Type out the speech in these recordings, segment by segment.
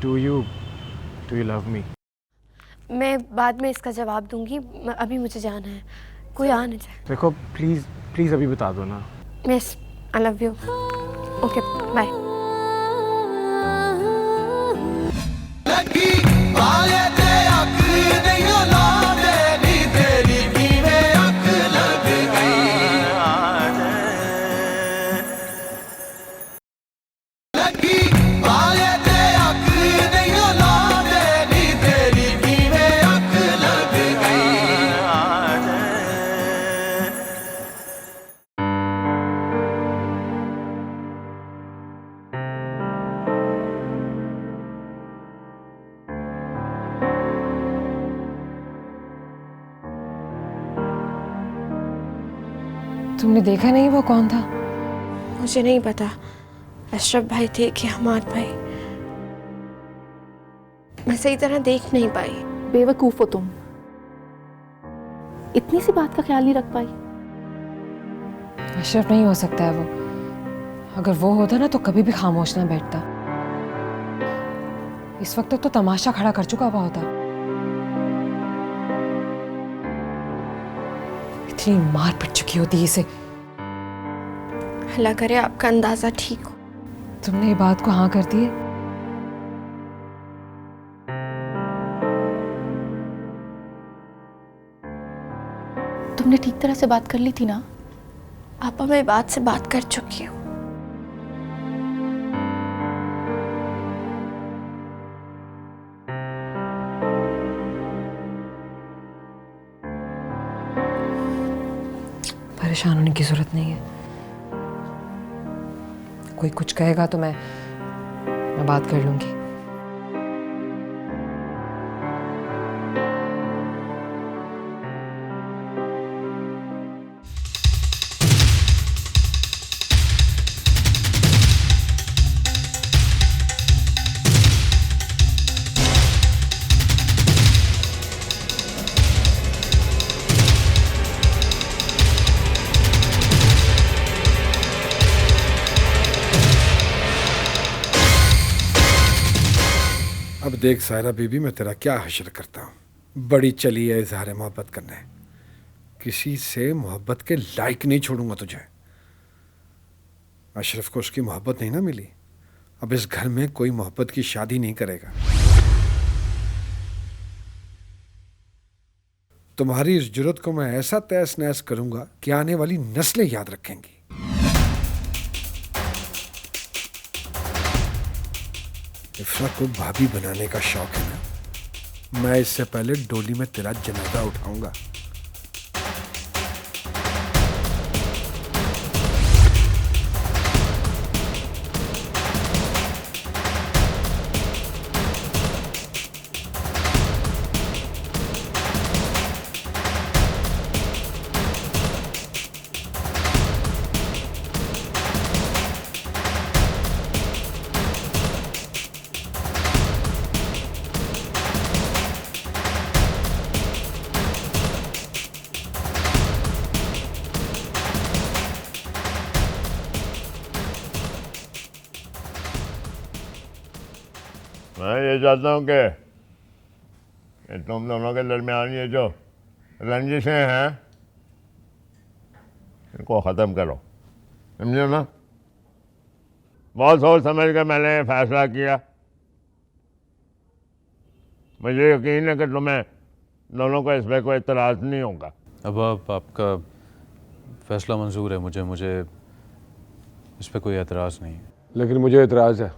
Do you love me? मैं बाद में इसका जवाब दूंगी, अभी मुझे जाना है, कोई आ नहीं जाए। देखो प्लीज़ प्लीज़ अभी बता दो ना। Yes, I love you. Okay bye. तुमने देखा नहीं वो कौन था? मुझे नहीं पता, अशरफ भाई थे कि हमाद भाई, मैं सही तरह देख नहीं पाई। बेवकूफ हो तुम, इतनी सी बात का ख्याल नहीं रख पाई। अशरफ नहीं हो सकता है वो। अगर वो होता ना तो कभी भी खामोश ना बैठता। इस वक्त तो तमाशा खड़ा कर चुका हुआ होता। इतनी मार पड़ चुकी होती इसे। अल्लाह करे आपका अंदाजा ठीक हो। तुमने ये बात को हाँ कर दी है? तुमने ठीक तरह से बात कर ली थी ना? आपा मैं बात से बात कर चुकी हूँ। परेशान होने की जरूरत नहीं है। कोई कुछ कहेगा तो मैं बात कर लूंगी। अब देख सायरा बीबी, मैं तेरा क्या हश्र करता हूँ। बड़ी चली है इजहार मोहब्बत करने। किसी से मोहब्बत के लायक नहीं छोड़ूंगा तुझे। अशरफ को उसकी मोहब्बत नहीं ना मिली, अब इस घर में कोई मोहब्बत की शादी नहीं करेगा। तुम्हारी इस जुर्रत को मैं ऐसा तहस नहस करूंगा कि आने वाली नस्लें याद रखेंगी। इफ्रा को भाभी बनाने का शौक है ना, मैं इससे पहले डोली में तेरा जनाजा उठाऊंगा। मैं ये चाहता हूँ कि तुम दोनों के दरमियान ये जो रंजिशें हैं इनको ख़त्म करो, समझो ना। बहुत सोच समझ कर मैंने फैसला किया। मुझे यकीन है कि तुम्हें दोनों को इस पर कोई एतराज़ नहीं होगा। अब आपका फैसला मंजूर है मुझे इस पर कोई एतराज़ नहीं है। लेकिन मुझे एतराज़ है,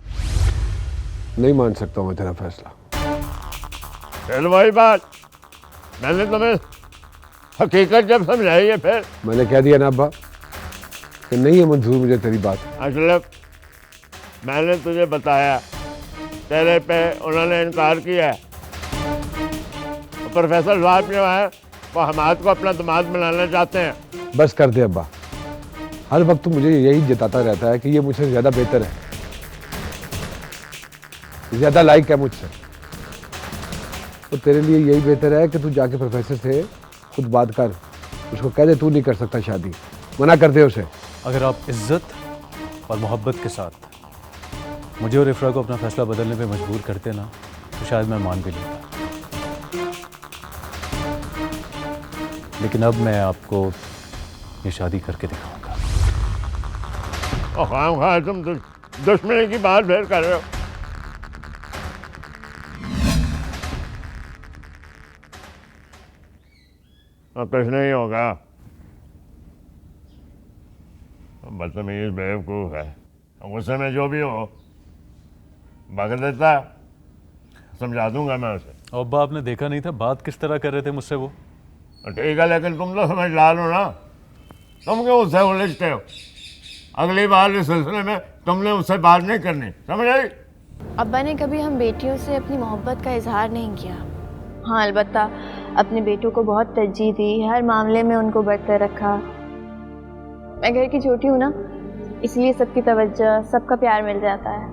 नहीं मान सकता मैं तेरा फैसला। फिर वही बात, मैंने तुम्हें हकीकत जब समझाई है फिर मैंने कह दिया ना अब्बा कि नहीं है मंजूर मुझे तेरी बात। अशरफ, मैंने तुझे बताया, तेरे पे उन्होंने इनकार किया है। प्रोफेसर साहब जो है वो हमाद को अपना दामाद बनाना चाहते हैं। बस कर दे अब्बा, हर वक्त मुझे यही जताता रहता है कि ये मुझसे ज़्यादा बेहतर है, ज़्यादा लाइक है मुझसे। तो तेरे लिए यही बेहतर है कि तू जाके प्रोफेसर से खुद बात कर, उसको कह दे तू नहीं कर सकता शादी, मना कर दे उसे। अगर आप इज्जत और मोहब्बत के साथ मुझे और इफ्रा को अपना फैसला बदलने पे मजबूर करते ना तो शायद मैं मान भी लेता, लेकिन अब मैं आपको ये शादी करके दिखाऊंगा। और खाम खा तुम दुश्मनी की बात फिर कर रहे हो। अब कुछ नहीं होगा, बदतमीज बेवकूफ़ है। गुस्से में जो भी हो भग देता है, समझा दूंगा मैं उसे। और अब्बा आपने देखा नहीं था बात किस तरह कर रहे थे मुझसे वो? ठीक है, लेकिन तुम तो समझ ला लो ना, तुम क्यों उससे उलझते हो? अगली बार इस सिलसिले में तुमने उससे बात नहीं करनी, समझ आई? अब्बा ने कभी हम बेटियों से अपनी मोहब्बत का इजहार नहीं किया। हाँ, अलबत्ता अपने बेटों को बहुत तरजीह दी, हर मामले में उनको बढ़ते रखा। मैं घर की छोटी हूँ ना, इसलिए सबकी तवज्जो, सबका प्यार मिल जाता है।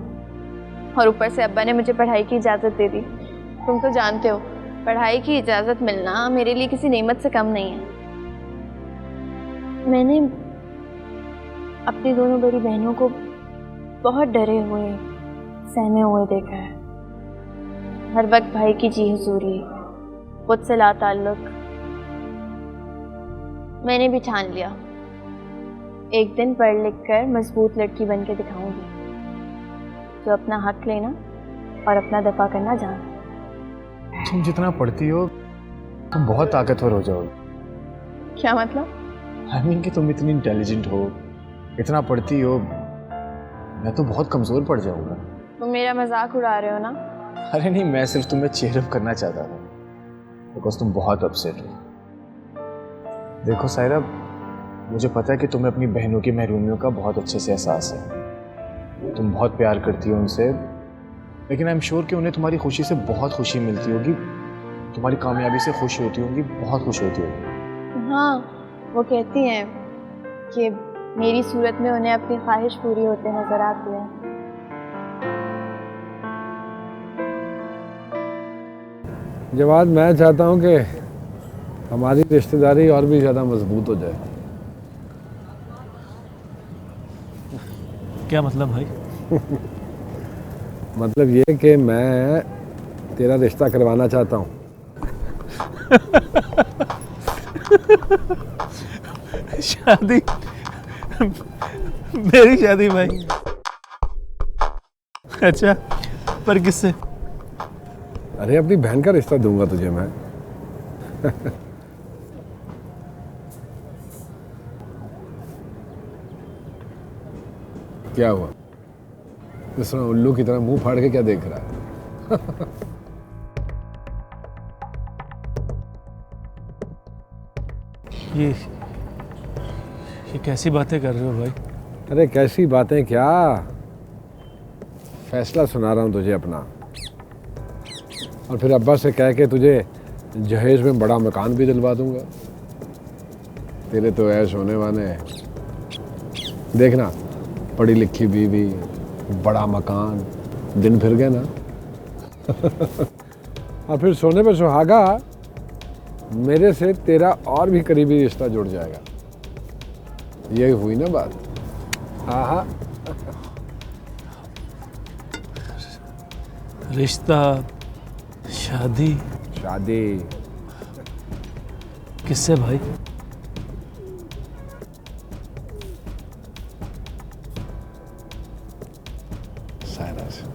और ऊपर से अब्बा ने मुझे पढ़ाई की इजाज़त दे दी। तुम तो जानते हो, पढ़ाई की इजाज़त मिलना मेरे लिए किसी नेमत से कम नहीं है। मैंने अपनी दोनों बड़ी बहनों को बहुत डरे हुए, सहमे हुए देखा है। हर वक्त भाई की जी हुजूरी, खुद से ला ताल्लुक। मैंने भी ठान लिया, एक दिन पढ़ लिख कर मजबूत लड़की बन के दिखाऊंगी, जो अपना हक लेना और अपना दफा करना जाने। तुम जितना पढ़ती हो तुम बहुत ताकतवर हो जाओगे। क्या मतलब? आई मीन कि तुम इतनी इंटेलिजेंट हो, इतना पढ़ती हो, मैं तो बहुत कमज़ोर पड़ जाऊंगा। तुम मेरा मजाक उड़ा रहे हो ना? अरे नहीं, मैं सिर्फ तुम्हें चीयर अप करना चाहता था, बिकॉज तुम बहुत अपसेट हो। देखो सायरा, मुझे पता है कि तुम्हें अपनी बहनों की महरूमियों का बहुत अच्छे से एहसास है। तुम बहुत प्यार करती हो उनसे, लेकिन आई एम श्योर कि उन्हें तुम्हारी खुशी से बहुत खुशी मिलती होगी, तुम्हारी कामयाबी से खुश होती होंगी, बहुत खुश होती होगी। हाँ, वो कहती हैं कि मेरी सूरत में उन्हें अपनी ख्वाहिश पूरी होते नजर आती है। जवाद, मैं चाहता हूँ कि हमारी रिश्तेदारी और भी ज़्यादा मजबूत हो जाए। क्या मतलब भाई? मतलब ये कि मैं तेरा रिश्ता करवाना चाहता हूँ। शादी? मेरी शादी भाई? अच्छा, पर किससे? अरे अपनी बहन का रिश्ता दूंगा तुझे मैं। क्या हुआ? इस तरह उल्लू की तरह मुंह फाड़ के क्या देख रहा है? ये कैसी बातें कर रहे हो भाई? अरे कैसी बातें क्या, फैसला सुना रहा हूँ तुझे अपना। और फिर अब्बा से कह के तुझे जहेज में बड़ा मकान भी दिलवा दूंगा। तेरे तो ऐश होने वाले हैं। देखना, पढ़ी लिखी बीवी, बड़ा मकान, दिन फिर गए ना। और फिर सोने पे सुहागा, मेरे से तेरा और भी करीबी रिश्ता जुड़ जाएगा। ये हुई ना बात? हाँ हाँ। रिश्ता, शादी? शादी किससे भाई? सायरा से।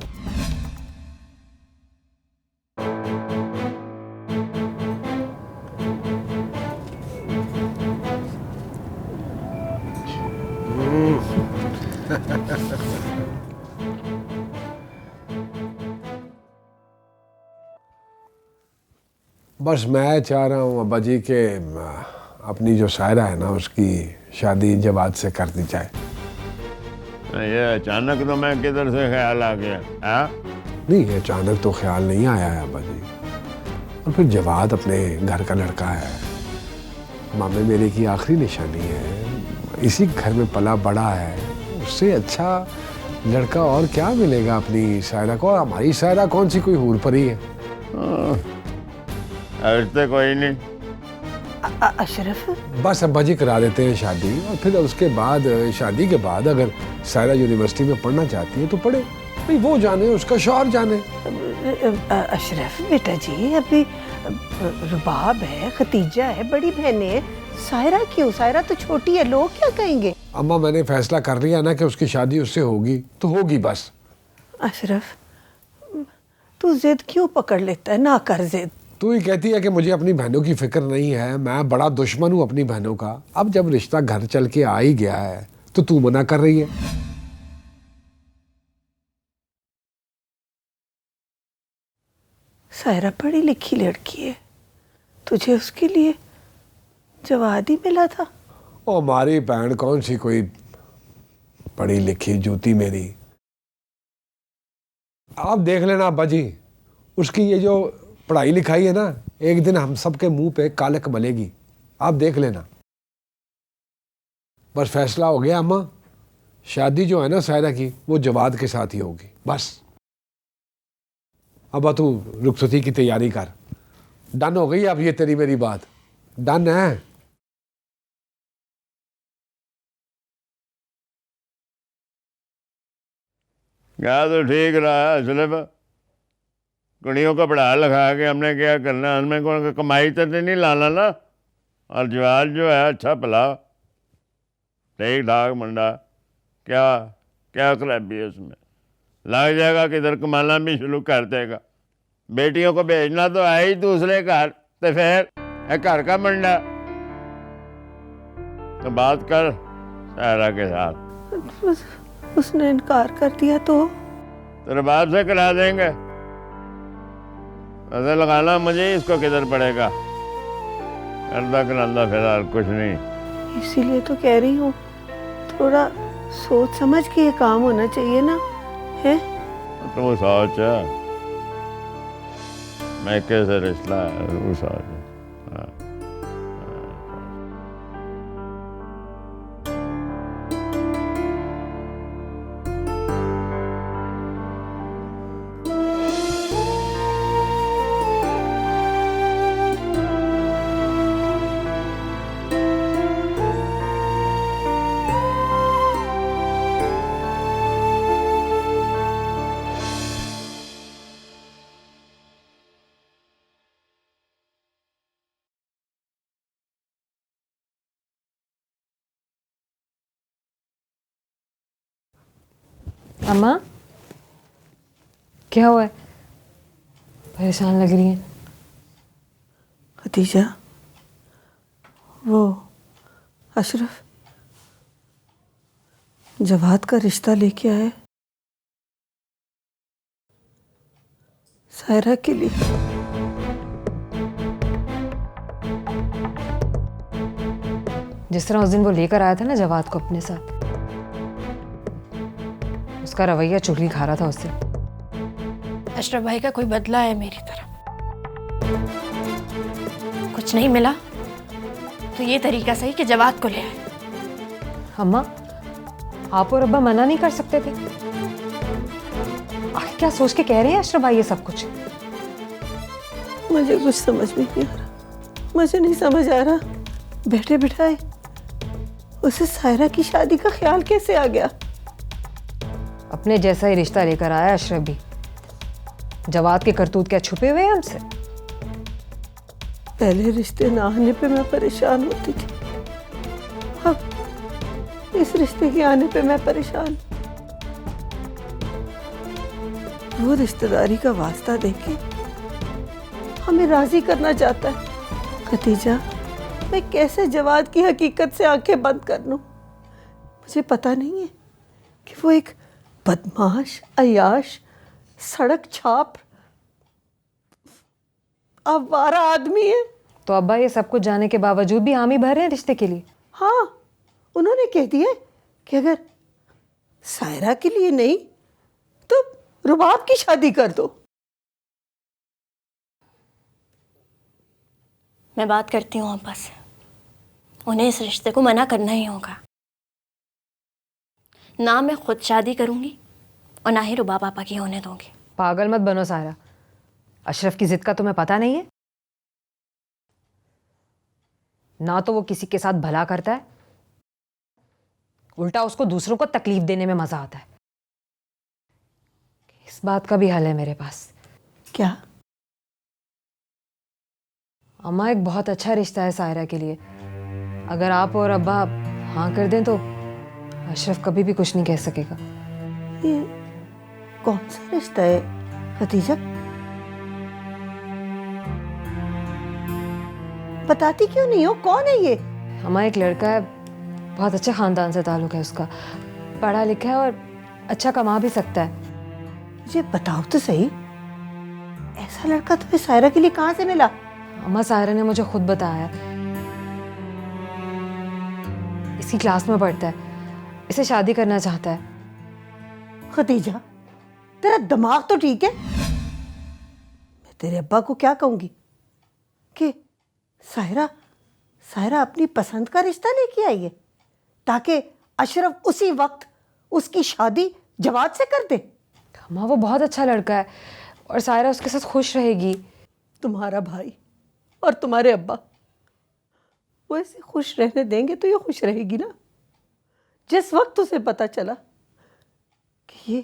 बस मैं चाह रहा हूँ अब्बा जी के अपनी जो शायरा है ना, उसकी शादी जवाद से कर दी जाए। ये अचानक तो मैं किधर से ख्याल आ गया? नहीं, ये अचानक तो ख्याल नहीं आया है अब्बा जी। और फिर जवाद अपने घर का लड़का है, मामे मेरे की आखिरी निशानी है, इसी घर में पला बड़ा है। उससे अच्छा लड़का और क्या मिलेगा अपनी शायरा को? और हमारी शायरा कौन सी कोई हूर परी है? ऐसे कोई नहीं। अशरफ, बस अब्बा जी करा देते हैं शादी, और फिर उसके बाद, शादी के बाद अगर सायरा यूनिवर्सिटी में पढ़ना चाहती है तो पढ़े। भाई वो जाने, उसका शौहर जाने। अशरफ बेटा जी, अभी रुबाब है, खतीजा है, बड़ी बहनें हैं, सायरा क्यों? सायरा तो छोटी है, लोग क्या कहेंगे? अम्मा मैंने फैसला कर लिया ना कि उसकी शादी उससे होगी तो होगी बस। अशरफ तू जिद क्यों पकड़ लेता है? ना कर जिद। तू ही कहती है कि मुझे अपनी बहनों की फिक्र नहीं है, मैं बड़ा दुश्मन हूँ अपनी बहनों का। अब जब रिश्ता घर चल के आ ही गया है तो तू मना कर रही है। सायरा पढ़ी लिखी लड़की है, तुझे उसके लिए जवाब ही मिला था। ओ हमारी बहन कौन सी कोई पढ़ी लिखी जूती मेरी। आप देख लेना अब्बा जी, उसकी ये जो पढ़ाई लिखाई है ना, एक दिन हम सबके मुंह पे कालक मलेगी, आप देख लेना। बस फैसला हो गया अम्मा, शादी जो है ना सायरा की वो जवाद के साथ ही होगी बस। अब तू रुखसती की तैयारी कर। डन हो गई अब ये तेरी मेरी बात? डन है? क्या तो ठीक रहा है सिर्फ कुड़ियों को पढ़ा लिखा के हमने क्या करना, हमें कौन कमाई तो नहीं लाना ना। और जवाब जो है अच्छा भला ठीक ठाक मुंडा, क्या क्या खराबी है उसमें? लग जाएगा, किधर कमाना भी शुरू कर देगा। बेटियों को भेजना तो है ही दूसरे घर, तो फिर घर का मुंडा। तो बात कर सायरा के साथ। उसने इनकार कर दिया तो तेरे बाप से करा देंगे। ऐसे लगाना मुझे, इसको किधर पड़ेगा? करदा करांदा फिलहाल कुछ नहीं। इसीलिए तो कह रही हूँ, थोड़ा सोच समझ के ये काम होना चाहिए ना, है? तो वो सोच है, मैं कैसे रिश्ता है वो सोच। हाँ। अम्मा क्या हुआ है? परेशान लग रही हैं। खतीजा, वो अशरफ जवाद का रिश्ता लेके आए सायरा के लिए। जिस तरह उस दिन वो लेकर आया था ना जवाद को अपने साथ, उसका रवैया चुगली खा रहा था उससे। अशरफ भाई का कोई बदला है मेरी तरफ? कुछ नहीं मिला तो ये तरीका सही कि जवाद को ले आए। अम्मा, आप और अब्बा मना नहीं कर सकते थे? आखिर क्या सोच के कह रहे हैं अशरफ भाई ये सब कुछ? मुझे कुछ समझ में नहीं आ रहा, मुझे नहीं समझ आ रहा बैठे बिठाए उसे सायरा की शादी का ख्याल कैसे आ गया? अपने जैसा ही रिश्ता लेकर आया अशरफ भी। जवाद के करतूत क्या छुपे हुए हैं हमसे? पहले रिश्ते ना आने पे मैं परेशान होती थी, अब इस रिश्ते के आने पे मैं परेशान। वो रिश्तेदारी का वास्ता देके हमें राजी करना चाहता है। खतीजा, मैं कैसे जवाद की हकीकत से आंखें बंद कर लूं? मुझे पता नहीं है कि वो एक बदमाश, अयाश, सड़क छाप, आवारा आदमी है। तो अब्बा ये सब कुछ जाने के बावजूद भी हामी भर रहे हैं रिश्ते के लिए? हाँ, उन्होंने कह दिया कि अगर सायरा के लिए नहीं तो रुबाब की शादी कर दो। मैं बात करती हूँ अब्बा से, उन्हें इस रिश्ते को मना करना ही होगा। ना मैं खुद शादी करूंगी और ना ही रुबाब पापा की होने दूंगी। पागल मत बनो सायरा, अशरफ की जिद का तुम्हें पता नहीं है? ना तो वो किसी के साथ भला करता है, उल्टा उसको दूसरों को तकलीफ देने में मजा आता है। इस बात का भी हल है मेरे पास। क्या? अम्मा, एक बहुत अच्छा रिश्ता है सायरा के लिए। अगर आप और अब्बा हाँ कर दें तो अशरफ कभी भी कुछ नहीं कह सकेगा। ये कौन सा रिश्ता है खदीजा? बताती क्यों नहीं हो? कौन है ये? अम्मा, एक लड़का है, बहुत अच्छे खानदान से ताल्लुक है उसका, पढ़ा लिखा है और अच्छा कमा भी सकता है। मुझे बताओ तो सही, ऐसा लड़का तुम्हें सायरा के लिए कहाँ से मिला? अम्मा, सायरा ने मुझे खुद बताया, इसी क्लास में पढ़ता है, इसे शादी करना चाहता है। खदीजा, तेरा दिमाग तो ठीक है? मैं तेरे अब्बा को क्या कहूंगी कि सायरा अपनी पसंद का रिश्ता लेके आई है ताकि अशरफ उसी वक्त उसकी शादी जवाद से कर दे। अम्मा, वो बहुत अच्छा लड़का है और सायरा उसके साथ खुश रहेगी। तुम्हारा भाई और तुम्हारे अब्बा वो ऐसे खुश रहने देंगे तो ये खुश रहेगी ना? जिस वक्त उसे पता चला कि ये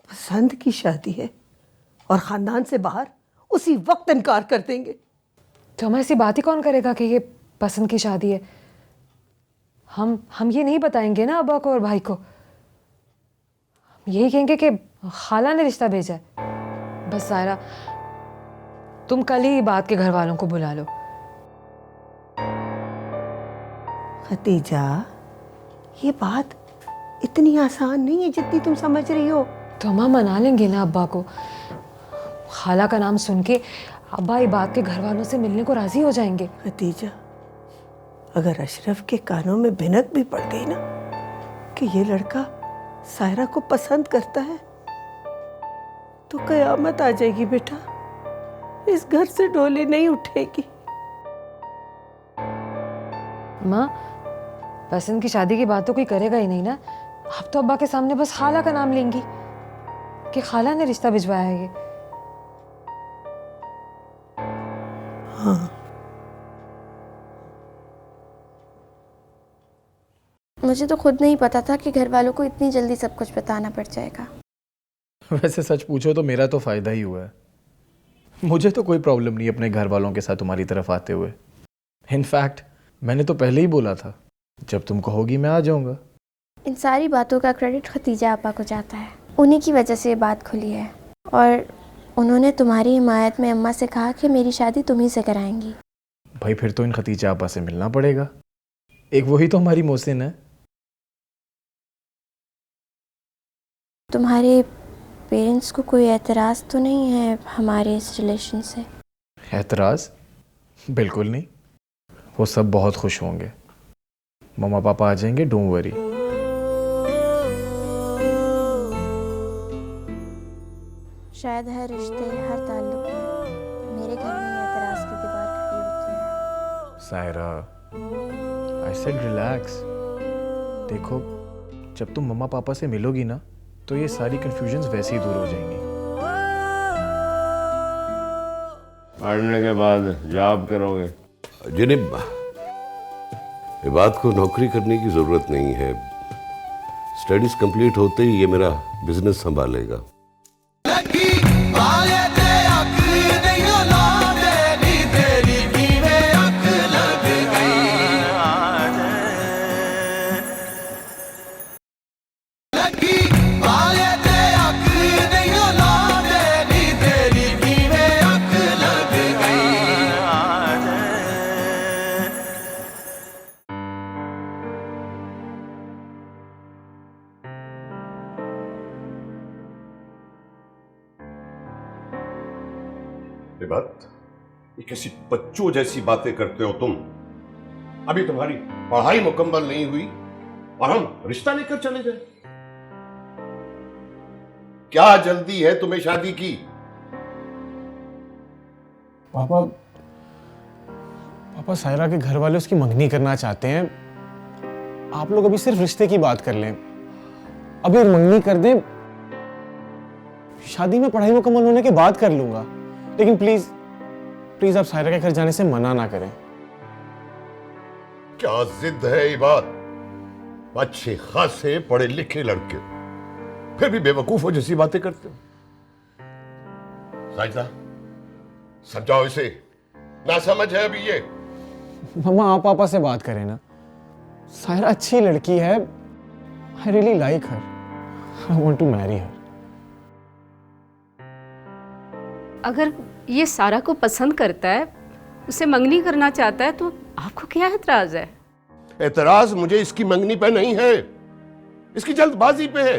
पसंद की शादी है और खानदान से बाहर, उसी वक्त इनकार कर देंगे। तो हमें ऐसी बात ही कौन करेगा कि ये पसंद की शादी है? हम ये नहीं बताएंगे ना अब्बा को और भाई को। हम यही कहेंगे कि खाला ने रिश्ता भेजा है। बस सायरा, तुम कल ही बात के घर वालों को बुला लो। खदीजा, ये बात इतनी आसान नहीं है जितनी तुम समझ रही हो। तो हम मना लेंगे ना अब्बा को। खाला का नाम सुन के अब्बा ये बात के घर वालों से मिलने को राजी हो जाएंगे। खदीजा, अगर अशरफ के कानों में भिनक भी पड़ गई ना कि ये लड़का सायरा को पसंद करता है तो कयामत आ जाएगी बेटा। इस घर से डोली नहीं उठेगी। माँ, पसंद की शादी की बात तो कोई करेगा ही नहीं ना। आप तो अब्बा के सामने बस खाला का नाम लेंगी कि खाला ने रिश्ता भिजवाया है ये। हाँ, मुझे तो खुद नहीं पता था कि घर वालों को इतनी जल्दी सब कुछ बताना पड़ जाएगा। वैसे सच पूछो तो मेरा तो फ़ायदा ही हुआ है। मुझे तो कोई प्रॉब्लम नहीं अपने घर वालों के साथ तुम्हारी तरफ आते हुए। इनफैक्ट मैंने तो पहले ही बोला था, जब तुम कहोगी मैं आ जाऊंगा। इन सारी बातों का क्रेडिट खतीजा आपा को जाता है। उन्हीं की वजह से ये बात खुली है और उन्होंने तुम्हारी हिमायत में अम्मा से कहा कि मेरी शादी तुम्ही से कराएंगी। भाई फिर तो इन खतीजा आपा से मिलना पड़ेगा। एक वही तो हमारी मोहसिन है। तुम्हारे पेरेंट्स को कोई एतराज़ तो नहीं है हमारे इस रिलेशन से? एतराज़? बिल्कुल नहीं, वो सब बहुत खुश होंगे। मम्मा पापा आ जाएंगे, डोंट वरी। शायद हर रिश्ते, हर ताल्लुक में मेरे घर में ये एतराज़ की दीवार खड़ी होती है। Saira, I said relax. देखो, जब तुम मम्मा पापा से मिलोगी ना तो ये सारी कंफ्यूजन्स वैसे ही दूर हो जाएंगी। पढ़ने के बाद जॉब करोगे? जिन्हें इबाद को नौकरी करने की ज़रूरत नहीं है। स्टडीज़ कंप्लीट होते ही ये मेरा बिजनेस संभालेगा। बात, ये कैसी बच्चों जैसी बातें करते हो तुम? अभी तुम्हारी पढ़ाई मुकम्मल नहीं हुई और हम रिश्ता लेकर चले जाए? क्या जल्दी है तुम्हें शादी की? पापा सायरा के घर वाले उसकी मंगनी करना चाहते हैं। आप लोग अभी सिर्फ रिश्ते की बात कर लें। अभी मंगनी कर दें, शादी में पढ़ाई मुकम्मल होने के बाद कर लूंगा। लेकिन प्लीज प्लीज आप सायरा के घर जाने से मना ना करें। क्या जिद है ये बात? अच्छे खासे पढ़े लिखे लड़के, फिर भी बेवकूफों जैसी बातें करते हो। साजिदा, समझाओ इसे, ना समझ है अभी ये। मम्मा आप पापा से बात करें ना। सायरा अच्छी लड़की है, I really like her, I want to marry her. अगर ये सारा को पसंद करता है, उसे मंगनी करना चाहता है, तो आपको क्या एतराज है? एतराज मुझे इसकी मंगनी पे नहीं है, इसकी जल्दबाजी पे है।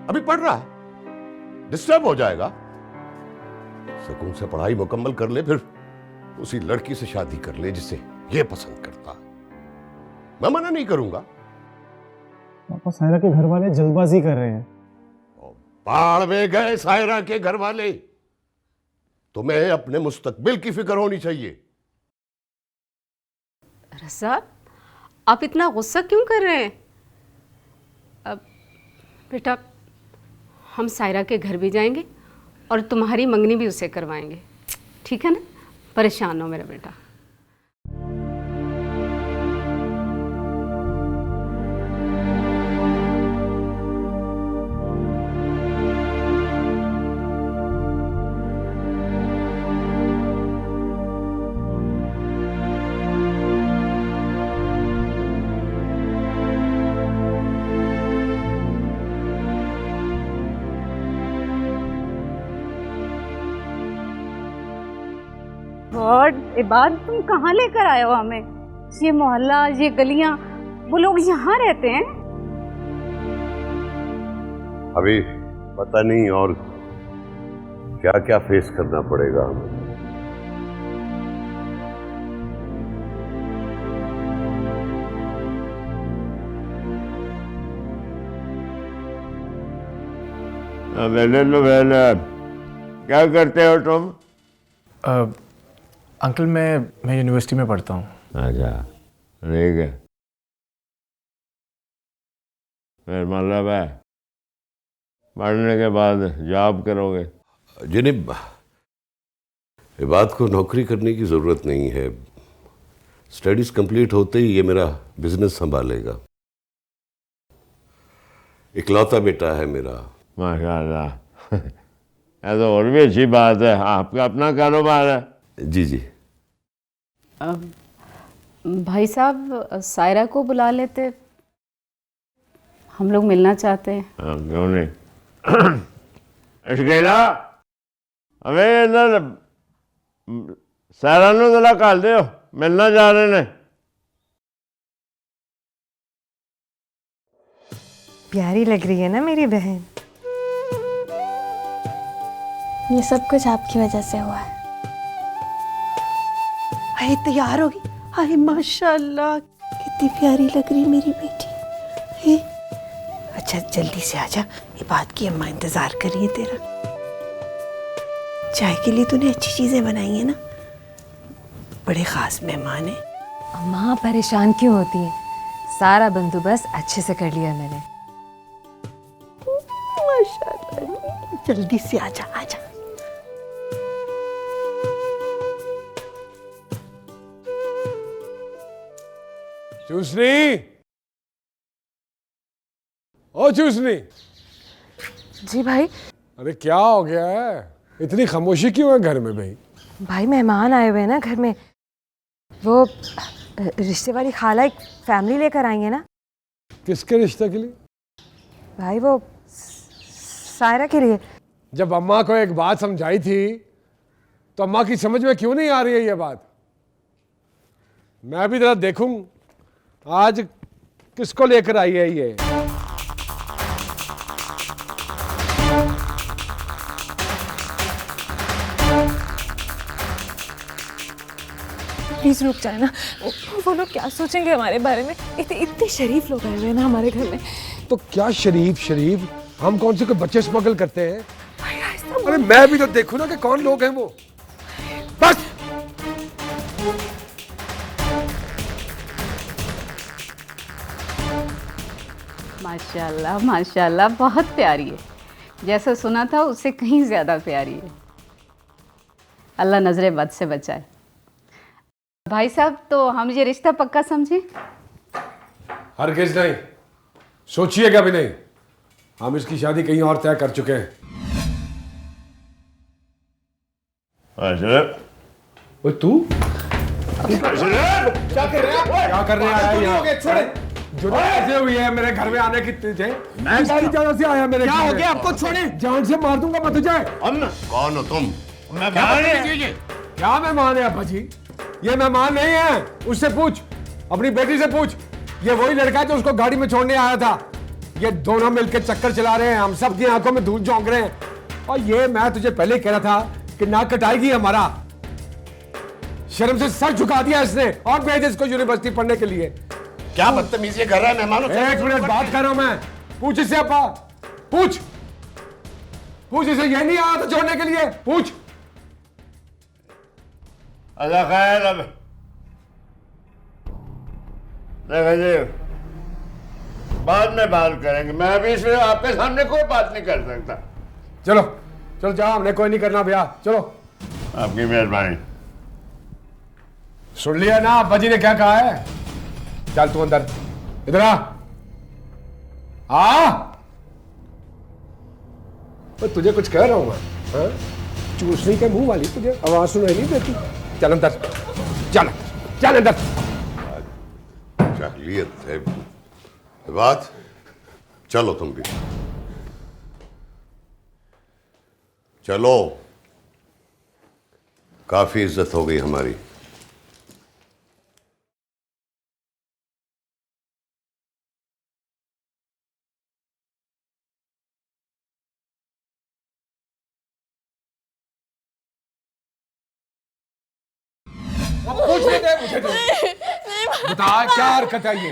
अभी पढ़ रहा है, डिस्टर्ब हो जाएगा। सुकून से पढ़ाई मुकम्मल कर ले, फिर उसी लड़की से शादी कर ले जिसे ये पसंद करता। मैं मना नहीं करूंगा। पापा सायरा के घर वाले जल्दबाजी कर रहे हैं। बाढ़ में गए सायरा के घर वाले। तुम्हें अपने मुस्तकबिल की फिक्र होनी चाहिए। रज़ा, आप इतना गुस्सा क्यों कर रहे हैं? अब बेटा, हम सायरा के घर भी जाएंगे और तुम्हारी मंगनी भी उसे करवाएंगे, ठीक है ना? परेशान हो मेरा बेटा। गॉड, इबाद तुम कहाँ लेकर आए हो हमें? ये मोहल्ला, ये गलियां, वो लोग यहाँ रहते हैं? अभी पता नहीं और क्या क्या फेस करना पड़ेगा हमें। क्या करते हो तुम? अंकल मैं यूनिवर्सिटी में पढ़ता हूँ। अच्छा, ठीक है। फिर मतलब है पढ़ने के बाद जॉब करोगे? जिन्हें इबाद को नौकरी करने की ज़रूरत नहीं है। स्टडीज़ कंप्लीट होते ही ये मेरा बिजनेस संभालेगा। इकलौता बेटा है मेरा। माशाल्लाह, ये तो और भी अच्छी बात है। आपका अपना कारोबार है? जी जी। भाई साहब, सायरा को बुला लेते, हम लोग मिलना चाहते हैं। क्यों नहीं? इसकेला हमें इधर सायरा नूं जरा घल दियो, मिलना जा रहे ने। प्यारी लग रही है ना मेरी बहन। ये सब कुछ आपकी वजह से हुआ है। हाय तैयार होगी, हाय माशाल्लाह कितनी प्यारी लग रही मेरी बेटी। हे अच्छा जल्दी से आजा, इबाद की अम्मा इंतजार कर रही है तेरा। चाय के लिए तूने अच्छी चीजें बनाई है ना, बड़े खास मेहमान है। अम्मा परेशान क्यों होती हैं? सारा बंदोबस्त अच्छे से कर लिया मैंने। माशाल्लाह, जल्दी से आजा आजा। चूसनी, ओ चूसनी। जी भाई। अरे क्या हो गया है? इतनी खामोशी क्यों है घर में भाई? भाई मेहमान आए हुए हैं ना घर में, वो रिश्ते वाली खाला एक फैमिली लेकर आई है ना। किसके रिश्ते के लिए? भाई वो सायरा के लिए। जब अम्मा को एक बात समझाई थी तो अम्मा की समझ में क्यों नहीं आ रही है ये बात? मैं भी जरा देखूं आज किसको लेकर आई है ये। प्लीज रुक जाए ना, वो लोग क्या सोचेंगे हमारे बारे में? इतने शरीफ लोग आए हुए हैं ना हमारे घर में। तो क्या शरीफ शरीफ, हम कौन से कोई बच्चे स्मगल करते हैं? अरे मैं भी तो देखूं ना कि कौन लोग हैं वो। बस माशाल्लाह माशाल्लाह, बहुत प्यारी है। जैसा सुना था उससे कहीं ज़्यादा प्यारी है। अल्लाह नजरे बद से बचाए। भाई साहब, तो हम ये रिश्ता पक्का समझें? हरगिज़ नहीं, सोचिएगा भी नहीं। हम इसकी शादी कहीं और तय कर चुके हैं। अशरफ, ओए तू क्या कर रहे हैं यहाँ? जुर्म कैसे हुई है मेरे घर में आने की तुझे? मैं किसकी इजाजत से आया मेरे? क्या हो गया आपको? छोड़े, जान से मार दूंगा मैं तुझे। कौन हो तुम? क्या मेहमान है अब्बा जी? ये मेहमान नहीं है, उससे पूछ, अपनी बेटी से पूछ। ये वही लड़का है जो उसको गाड़ी में छोड़ने आया था। ये दोनों मिलकर चक्कर चला रहे हैं, हम सब की आंखों में धूल झोंक रहे हैं। और ये मैं तुझे पहले कह रहा था कि नाक कटाएगी हमारा। शर्म से सर झुका दिया इसने और भेज इसको यूनिवर्सिटी पढ़ने के लिए। क्या बदतमीजी कर रहा है मेहमानों से? एक मिनट बात कर रहा हूं मैं। पूछ इससे अब्बा, पूछ इसे। ये नहीं आया था छोड़ने के लिए? पूछ। अल्लाह खैर। अब देखिए, बाद में बात करेंगे। मैं अभी इसमें आपके सामने कोई बात नहीं कर सकता। चलो चलो जाओ, हमने कोई नहीं करना भैया, चलो। आपकी मेहरबानी। सुन लिया ना अब्बा जी ने क्या कहा है? चल तू अंदर, इधर आ। तो तुझे कुछ कह रहा हूं मैं, हाँ? चूसनी के मुंह वाली, तुझे आवाज सुनाई नहीं देती? चल अंदर, चल चल अंदर। जाहिलियत है बात। चलो तुम भी चलो, काफी इज्जत हो गई हमारी। पूछने दे मुझे तो। बता क्या हरकत है ये?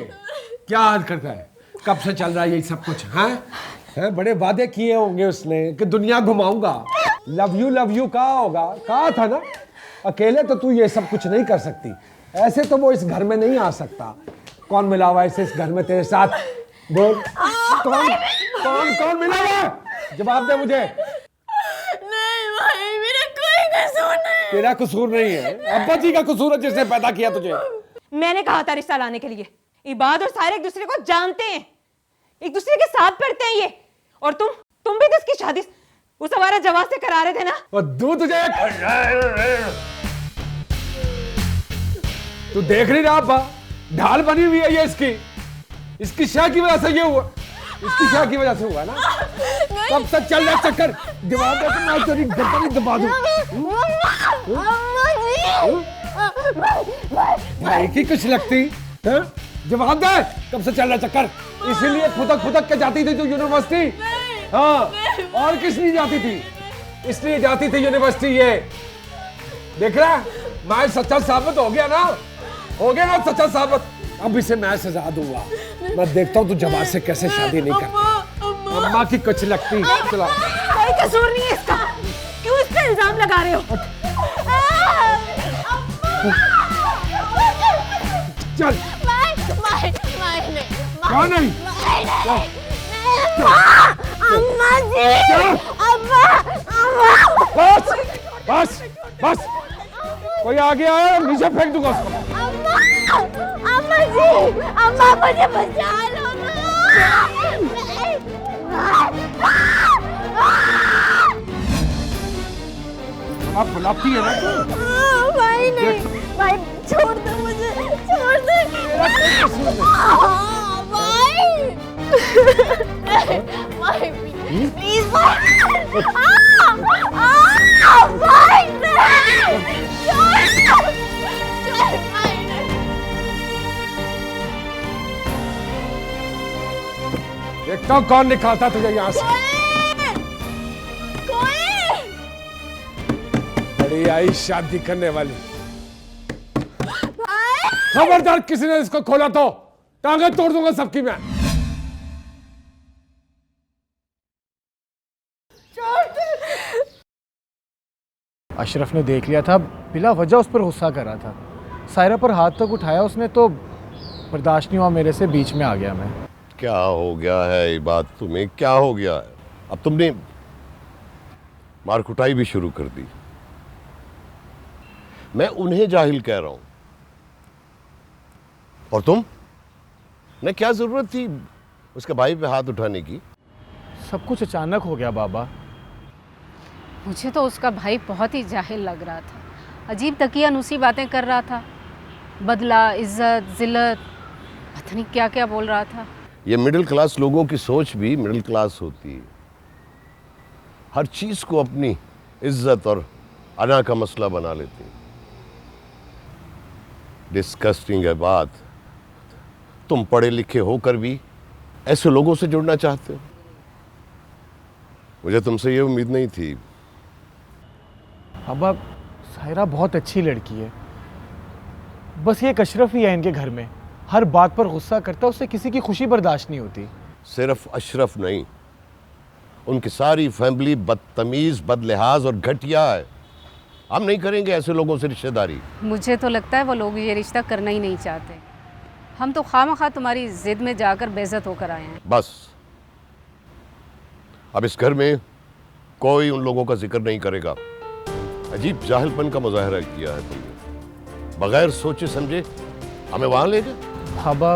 क्या हरकत है? कब से चल रहा है ये सब कुछ? हैं? बड़े वादे किए होंगे उसने कि दुनिया घुमाऊंगा, लव यू कहा होगा। कहा था ना, अकेले तो तू ये सब कुछ नहीं कर सकती। ऐसे तो वो इस घर में नहीं आ सकता। कौन मिला हुआ ऐसे इस घर में तेरे साथ? बोल, कौन कौन कौन मिला हुआ? जवाब दे मुझे। नहीं भाई, मेरा कोई कसूर नहीं। तेरा कसूर नहीं है, अब्बा जी का कसूर है जिसने पैदा किया तुझे। मैंने कहा था रिश्ता लाने के लिए। इबाद और सारे एक दूसरे को जानते हैं, एक दूसरे के साथ पढ़ते हैं ये। और तुम भी तो इसकी शादी उस हमारा जवाब से करा रहे थे ना। और तुझे तू देख नहीं रहा अब्बा? ढाल बनी हुई है ये इसकी शाह की वजह से ये हुआ। इसकी शाह की वजह से हुआ ना। कब तक चल रहा चक्कर? जवाब दे, मैं तेरी गर्दन दबा दूं। भाई की कुछ लगती है? जवाब दे, कब से चल रहा चक्कर? इसीलिए फुदक के जाती थी तू यूनिवर्सिटी? हाँ, और किस लिए जाती थी? इसलिए जाती थी यूनिवर्सिटी। ये देख रहा, मैं सच्चा साबित हो गया ना सच्चा साबित। अब इसे मैं सजा दूंगा। मैं देखता हूँ तू जवाब से कैसे शादी नहीं करती। अम्मा की कुछ लगती। चला, कोई कसूर नहीं है इसका, क्यों इस पे इल्जाम लगा रहे हो? चल कौन नहीं? अम्मा जी, अम्मा। बस कोई आगे आया नीचे फेंक दूंगा उसको। अम्मा जी, अम्मा मुझे बचा लो। आप बुलाती है ना? भाई नहीं, भाई छोड़ दो मुझे, छोड़ दो। भाई प्लीज देखता हूँ कौन निकालता तुझे यहाँ से। बड़ी आई शादी करने वाली। खबरदार किसी ने इसको खोला तो टांगे तोड़ दूंगा सबकी मैं। अशरफ ने देख लिया था, बिला वजह उस पर गुस्सा कर रहा था। सायरा पर हाथ तक उठाया उसने तो बर्दाश्त नहीं हुआ मेरे से, बीच में आ गया मैं। क्या हो गया है ये बात तुम्हें? क्या हो गया है? अब तुमने मार कुटाई भी शुरू कर दी। मैं उन्हें जाहिल कह रहा हूं और तुम ने क्या जरूरत थी उसके भाई पे हाथ उठाने की? सब कुछ अचानक हो गया बाबा। मुझे तो उसका भाई बहुत ही जाहिल लग रहा था, अजीब तकियानुसी बातें कर रहा था, बदला, इज्जत, जिल्लत, पता नहीं क्या क्या बोल रहा था। ये मिडिल क्लास लोगों की सोच भी मिडिल क्लास होती है, हर चीज को अपनी इज्जत और अना का मसला बना लेते हैं। डिस्कस्टिंग है बात, तुम पढ़े लिखे होकर भी ऐसे लोगों से जुड़ना चाहते हो। मुझे तुमसे ये उम्मीद नहीं थी। अब सायरा बहुत अच्छी लड़की है, बस ये एक अशरफ ही है इनके घर में, हर बात पर गुस्सा करता, उससे किसी की खुशी बर्दाश्त नहीं होती। सिर्फ अशरफ नहीं, उनकी सारी फैमिली बदतमीज, बदलिहाज और घटिया है। हम नहीं करेंगे ऐसे लोगों से रिश्तेदारी। मुझे तो लगता है वो लोग ये रिश्ता करना ही नहीं चाहते। हम तो खामखा तुम्हारी जिद में जाकर बेइज्जत होकर आए हैं। बस अब इस घर में कोई उन लोगों का जिक्र नहीं करेगा। अजीब जाहिलपन का मुजाहरा किया है तुमने, बगैर सोचे समझे हमें वहां ले गए। बाबा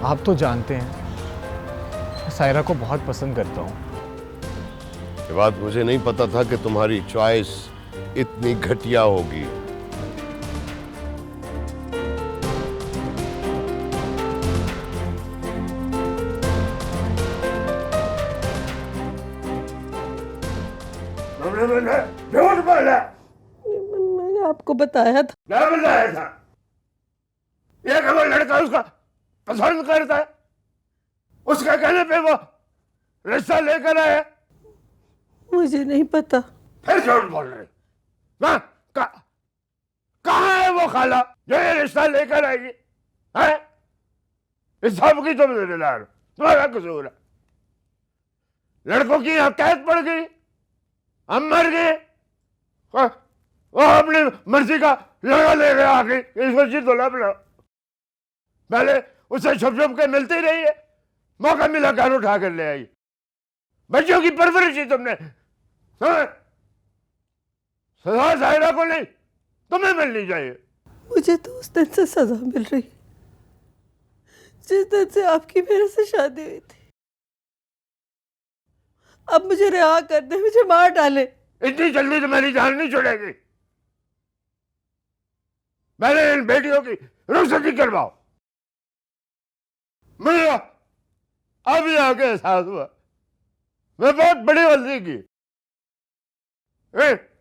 आप तो जानते हैं मैं सायरा को बहुत पसंद करता हूँ। ये बात मुझे नहीं पता था कि तुम्हारी चॉइस इतनी घटिया होगी। मैंने आपको बताया था। क्या बताया था? एक वो लड़का उसका पसंद करता है, उसका कहने पे वो रिश्ता लेकर आया। मुझे नहीं पता। फिर झूठ बोल रहे। कहाँ है वो खाला जो ये रिश्ता लेकर आएगी? है इस सब की तुम जिम्मेदार, तुम्हारा कसूर है। लड़कों की हकायत पड़ गई, हम मर गए, वो अपनी मर्जी का लड़का ले गया आके इस मस्जिद तो लब। पहले उससे छुप छुप के मिलती रही है, मौका मिला घर उठा कर ले आई। बच्चों की परवरिश ही तुमने। सजा सायरा को नहीं, तुम्हें मिलनी चाहिए। मुझे तो उस दिन से सजा मिल रही जिस दिन से आपकी मेरे से शादी हुई थी। अब मुझे रिहा कर दे, मुझे मार डाले। इतनी जल्दी तो मेरी जान नहीं छुड़ेगी। मैंने इन बेटियों की रुखसती करवाओ। मुझे अभी आके एहसास हुआ मैं बहुत बड़ी गलती की।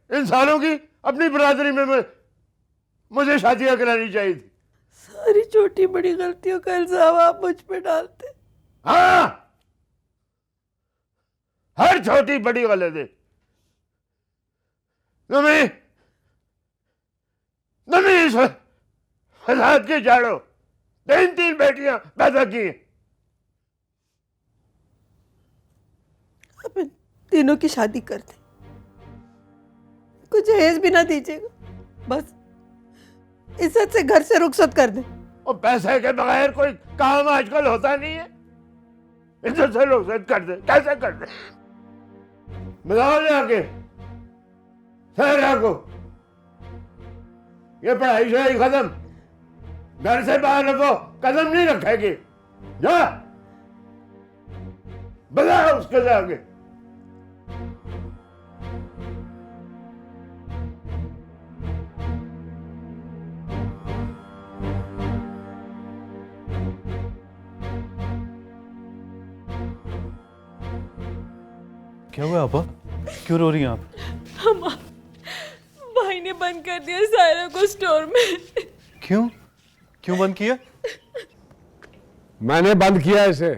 इंसानों की अपनी बरादरी में मुझे शादियां करानी चाहिए थी। सारी छोटी बड़ी गलतियों का इल्जाम आप मुझ पे डालते। हाँ, हर छोटी बड़ी गलती तुम्हें इस फसाद के जाड़ो 3 बेटियां पैदा की। अब इन तीनों की शादी कर दे, कुछ जहेज भी ना दीजिएगा, बस इज्जत से घर से रुखसत कर दे। और पैसे के बगैर कोई काम आजकल होता नहीं है। इज्जत से रुखसत कर दे, कैसे कर दे? बताओ जाके सायरा को ये पढ़ाई शढ़ाई खत्म, घर से बाहर वो कदम नहीं रखेगी। जा बता उसके जाके। क्या हुआ आपा? क्यों रो रही हैं आप? हम भाई ने बंद कर दिया सायरा को स्टोर में। क्यों? क्यों बंद किया? मैंने बंद किया इसे।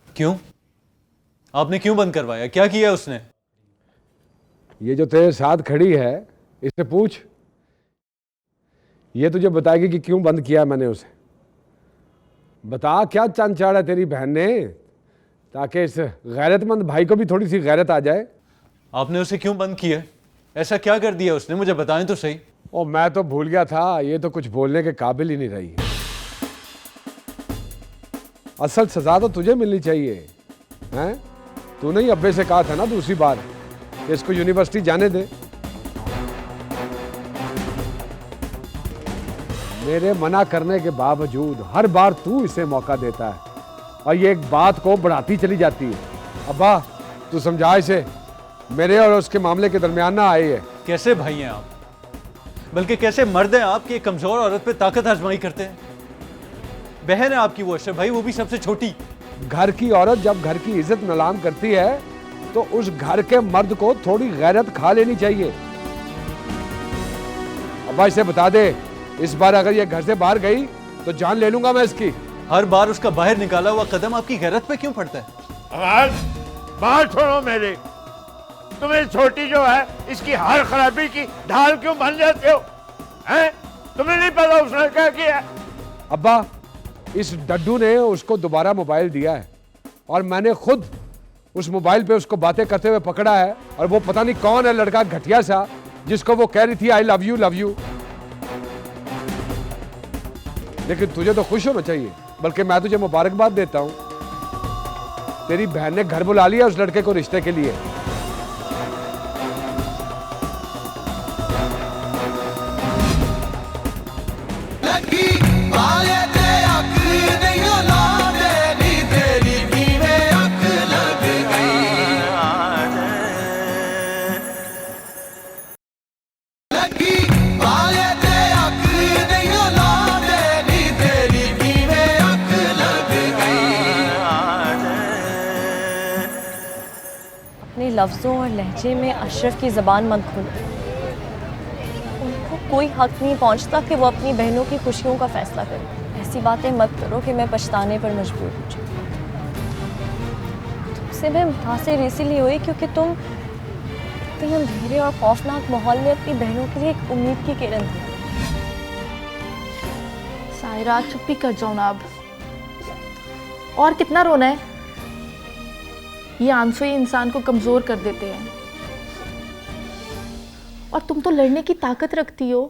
क्यों? आपने क्यों बंद करवाया? क्या किया उसने? ये जो तेरे साथ खड़ी है इससे पूछ, ये तुझे बताएगी कि क्यों बंद किया मैंने उसे। बता क्या चंद चाड़ा तेरी बहन ने, ताकि इस गैरतमंद भाई को भी थोड़ी सी गैरत आ जाए। आपने उसे क्यों बंद किया? ऐसा क्या कर दिया उसने? मुझे बताएं तो सही। ओ मैं तो भूल गया था, ये तो कुछ बोलने के काबिल ही नहीं रही। असल सजा तो तुझे मिलनी चाहिए, हैं? तूने ही अब्बे से कहा था ना दूसरी बार कि इसको यूनिवर्सिटी जाने दे। मेरे मना करने के बावजूद हर बार तू इसे मौका देता है और ये एक बात को बढ़ाती चली जाती है। अब्बा तू समझा इसे, मेरे और उसके मामले के दरमियान ना आई है। कैसे भाई हैं आप, बल्कि कैसे मर्द हैं आप कि एक कमजोर औरत पे ताकत आजमाई करते हैं। बहन है आपकी वो अशरफ भाई, वो भी सबसे छोटी। घर की औरत जब घर की इज्जत नीलाम करती है तो उस घर के मर्द को थोड़ी गैरत खा लेनी चाहिए। अब्बा इसे बता दे, इस बार अगर ये घर से बाहर गई तो जान ले लूंगा मैं इसकी। हर बार उसका बाहर निकाला हुआ कदम आपकी गैरत पे क्यों पड़ता है? बात छोड़ो मेरी, तुम्हें छोटी जो है इसकी हर खराबी की ढाल क्यों बन जाते हो हैं? तुम्हें नहीं पता उसने क्या किया? अब्बा इस डड्डू ने उसको दोबारा मोबाइल दिया है और मैंने खुद उस मोबाइल पे उसको बातें करते हुए पकड़ा है, और वो पता नहीं कौन है लड़का घटिया सा जिसको वो कह रही थी आई लव यू लव यू। लेकिन तुझे तो खुश होना चाहिए, बल्कि मैं तुझे मुबारकबाद देता हूं, तेरी बहन ने घर बुला लिया उस लड़के को रिश्ते के लिए। लफ्ज़ों और लहजे में अशरफ की ज़बान मत खोलो। उनको कोई हक नहीं पहुंचता कि वो अपनी बहनों की खुशियों का फैसला करें। ऐसी बातें मत करो कि मैं पछताने पर मजबूर हो जाऊँ। तुमसे मैं मुतासिर इसीलिए हुई क्योंकि तुम इतने अंधेरे और खौफनाक माहौल में अपनी बहनों के लिए एक उम्मीद की किरण थी। सायरा चुप ही कर जाओ ना अब, और कितना रोना है? ये आंसू ही इंसान को कमज़ोर कर देते हैं। और तुम तो लड़ने की ताकत रखती हो,